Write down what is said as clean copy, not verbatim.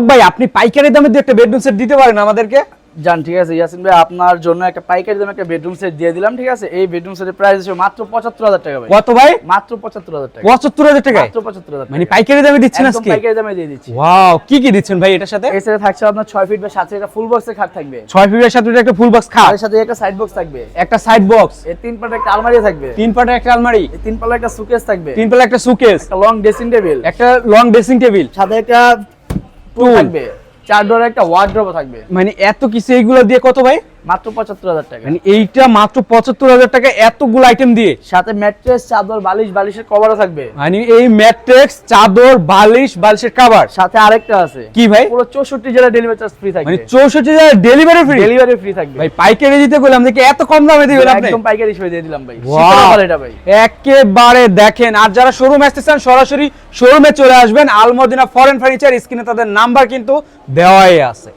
ভাই আপনি পাইকারি দামে দিয়ে একটা বেডরুম সেট দিতে পারেন আমাদেরকে? জান, ঠিক আছে ইয়াসিন ভাই, আপনার জন্য একটা পাইকারি দামে একটা বেডরুম সেট দিয়ে দিলাম। ঠিক আছে, এই বেডরুম সেটের প্রাইস হচ্ছে মাত্র ৭৫,০০০ টাকা ভাই। কত ভাই? মাত্র ৭৫,০০০ টাকা। ৭৫,০০০ টাকায়? মাত্র ৭৫,০০০ মানে পাইকারি দামে দিচ্ছেন একদম আজকে? পাইকারি দামে দিয়ে দিচ্ছি। ওয়াও, কি কি দিচ্ছেন ভাই এটার সাথে? এই সেটে থাকছে আপনার 6 ফিট বা 7 ফিট একটা ফুল বক্সের খাট থাকবে। 6 ফিটের সাথে একটা ফুল বক্স খাট, এর সাথে একটা সাইড বক্স থাকবে, একটা সাইড বক্স, এর 3 পাল্লা একটা আলমারি থাকবে, 3 পাটের একটা আলমারি, এই 3 পাল্লা একটা সুকেস থাকবে, 3 পাল্লা একটা সুকেস, একটা লং ড্রেসিং টেবিল, একটা লং ড্রেসিং টেবিল, সাথে একটা টুল টুল থাকবে, 4 ডোরের একটা ওয়ার্ড্রোব থাকবে। মানে এত কিছু এইগুলো দিয়ে কত ভাই? মাত্র ৭৫,০০০ টাকা। মানে এইটা মাত্র ৭৫,০০০ টাকা এতগুলো আইটেম দিয়ে? সাথে ম্যাট্রেস, চাদর, বালিশ, বালিশের কভারও থাকবে। মানে এই ম্যাট্রেক্স, চাদর, বালিশ, বালিশের কভার, সাথে আরেকটা আছে কি ভাই? পুরো 64 জেলা ডেলিভারি চার্জ ফ্রি থাকবে। মানে 64 ডেলিভারি ফ্রি? ডেলিভারি ফ্রি থাকবে ভাই পাইকারি দিতে বললাম দেখি এত কম দামে দিবেন আপনি? একদম পাইকারি হিসেবে দিয়ে দিলাম ভাই। Wow! শীতের অফার এটা ভাই। একেবারে দেখেন, আর যারা শোরুমে আসতে চান সরাসরি শোরুমে চলে আসবেন। আল মদিনা ফরেন ফার্নিচার, স্ক্রিনে তাদের নাম্বার কিন্তু দেওয়াই আছে।